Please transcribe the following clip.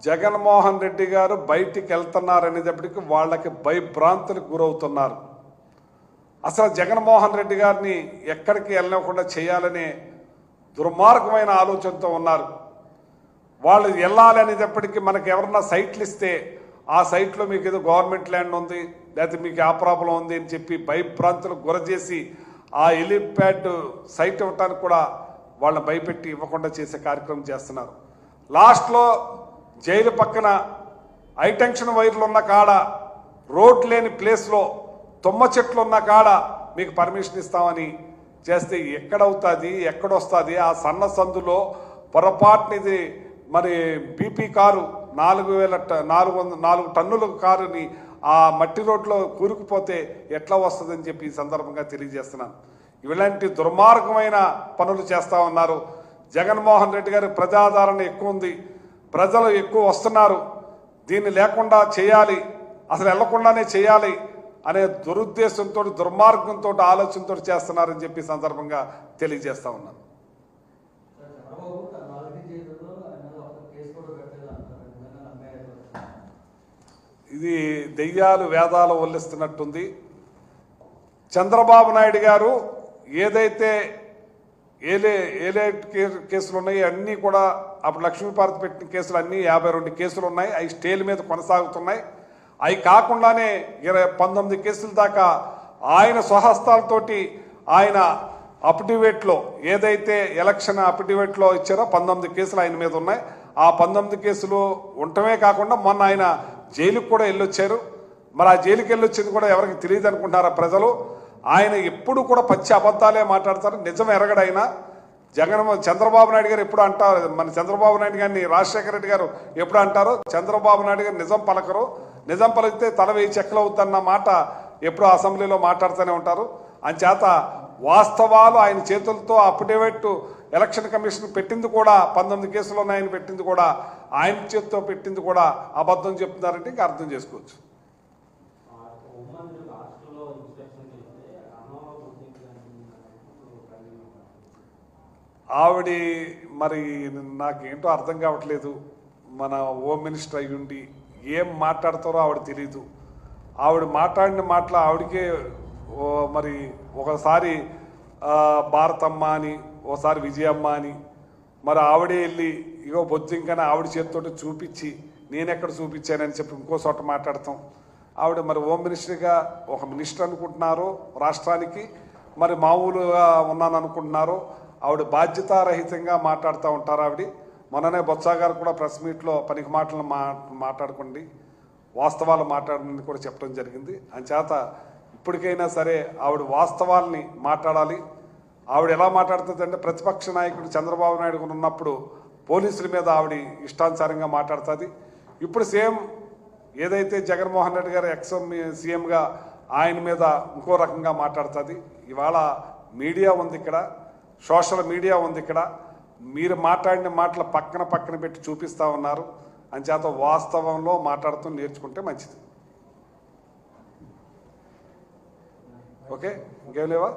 జగన్మోహన్ రెడ్డి గారు బయటికి వెళ్తున్నారనేటప్పటికీ వాళ్ళకి భయభ్రాంతులకు గురవుతున్నారు. అసలు జగన్మోహన్ రెడ్డి గారిని ఎక్కడికి వెళ్ళకుండా చేయాలనే దుర్మార్గమైన ఆలోచనతో ఉన్నారు. వాళ్ళు వెళ్ళాలి అనేటప్పటికీ మనకి ఎవరన్నా సైట్లు ఇస్తే ఆ సైట్లో మీకు ఏదో గవర్నమెంట్ ల్యాండ్ ఉంది లేకపోతే మీకు ఆ ప్రాబ్లం ఉంది అని చెప్పి భయభ్రాంతులకు గురచేసి ఆ హెలిప్యాడ్ సైట్ ఇవ్వటానికి కూడా వాళ్ళని భయపెట్టి ఇవ్వకుండా చేసే కార్యక్రమం చేస్తున్నారు. లాస్ట్లో జైలు పక్కన హైటెన్షన్ వైర్లు ఉన్న కాడ, రోడ్ లేని ప్లేస్లో తుమ్మ చెట్లు ఉన్న కాడ మీకు పర్మిషన్ ఇస్తామని చేస్తే ఎక్కడవుతుంది, ఎక్కడొస్తుంది? ఆ సన్న సందులో పొరపాటునిది మరి బీపీ కారు 4,400 టన్నుల కారుని ఆ మట్టి రోడ్లో కూరుకుపోతే ఎట్లా వస్తుందని చెప్పి ఈ సందర్భంగా తెలియజేస్తున్నాను. ఇలాంటి దుర్మార్గమైన పనులు చేస్తూ ఉన్నారు. జగన్మోహన్ రెడ్డి గారి ప్రజాదరణ ఎక్కువ ఉంది, ప్రజలు ఎక్కువ వస్తున్నారు, దీన్ని లేకుండా చేయాలి, అసలు వెళ్లకుండానే చేయాలి అనే దురుద్దేశంతో దుర్మార్గంతో ఆలోచనతో చేస్తున్నారని చెప్పి సందర్భంగా తెలియజేస్తా ఉన్నాను. ఇది దెయ్యాలు వేదాలు వల్లిస్తున్నట్టుంది. చంద్రబాబు నాయుడు గారు ఏదైతే ఏలేట్ కేసులు ఉన్నాయి అన్నీ కూడా అప్పుడు లక్ష్మీపార్వతి పెట్టిన కేసులు అన్నీ 52 కేసులు ఉన్నాయి. అవి స్టేల మీద కొనసాగుతున్నాయి. అవి కాకుండానే 19 కేసుల దాకా ఆయన స్వహస్తాలతోటి ఆయన అఫిడవిట్లో ఏదైతే ఎలక్షన్ అఫిడవిట్లో ఇచ్చారో 19 కేసులు ఆయన మీద ఉన్నాయి. ఆ 19 కేసులు ఉండటమే కాకుండా మొన్న ఆయన జైలుకు కూడా వెళ్ళొచ్చారు. మరి ఆ జైలుకి వెళ్ళొచ్చింది కూడా ఎవరికి తెలియదు అనుకుంటున్నారా ప్రజలు? ఆయన ఎప్పుడు కూడా పచ్చి అబద్ధాలే మాట్లాడతారు, నిజం ఎరగడైనా. చంద్రబాబు నాయుడు గారు ఎప్పుడు అంటారు, మన చంద్రబాబు నాయుడు గారిని రాజశేఖర రెడ్డి గారు ఎప్పుడు అంటారు, చంద్రబాబు నాయుడు గారు నిజం పలకరు, నిజం పలికితే తల వేయి చెక్కలవుతున్న మాట ఎప్పుడు అసెంబ్లీలో మాట్లాడుతూనే ఉంటారు. అంచేత వాస్తవాలు ఆయన చేతులతో అఫిడవిట్ ఎలక్షన్ కమిషన్ పెట్టింది కూడా 19 కేసులు ఉన్నాయని పెట్టింది కూడా ఆయన చేతితో పెట్టింది కూడా అబద్ధం చెప్తున్నారంటే ఇంకా అర్థం చేసుకోవచ్చు. ఆవిడ మరి నాకేంటో అర్థం కావట్లేదు. మన హోమ్ మినిస్టర్ అయ్యుండి ఏం మాట్లాడతారో ఆవిడ తెలీదు. ఆవిడ మాట్లాడిన మాటలు ఆవిడకే మరి ఒకసారి భారతమ్మ అని, ఓసారి విజయమ్మ అని, మరి ఆవిడే వెళ్ళి ఇగో బొజ్జింకని ఆవిడ చేతితో చూపించి నేనెక్కడ చూపించానని చెప్పి ఇంకో చోట మాట్లాడతాం. ఆవిడ మరి హోమ్ మినిస్టర్గా ఒక మినిస్టర్ అనుకుంటున్నారు రాష్ట్రానికి, మరి మామూలుగా ఉన్నాను అనుకుంటున్నారు. ఆవిడ బాధ్యతారహితంగా మాట్లాడుతూ ఉంటారు. ఆవిడ మొన్ననే బొత్స గారు కూడా ప్రెస్ మీట్లో పనికి మాటలు మాట్లాడుకోండి, వాస్తవాలు మాట్లాడని కూడా చెప్పడం జరిగింది. అంచేత ఇప్పటికైనా సరే ఆవిడ వాస్తవాల్ని మాట్లాడాలి. ఆవిడ ఎలా మాట్లాడుతుందంటే ప్రతిపక్ష నాయకుడు చంద్రబాబు నాయుడు ఉన్నప్పుడు పోలీసుల మీద ఆవిడ ఇష్టానుసారంగా మాట్లాడుతుంది. ఇప్పుడు సేమ్ ఏదైతే జగన్మోహన్ రెడ్డి గారు ఎక్స్ సీఎంగా ఆయన మీద ఇంకో రకంగా మాట్లాడుతుంది. ఇవాళ మీడియా ఉంది ఇక్కడ, సోషల్ మీడియా ఉంది ఇక్కడ. మీరు మాట్లాడిన మాటలు పక్కన పెట్టి చూపిస్తూ ఉన్నారు. అంచేత వాస్తవంలో మాట్లాడుతూ నేర్చుకుంటే మంచిది. ఓకే, ఇంకేం లేవా?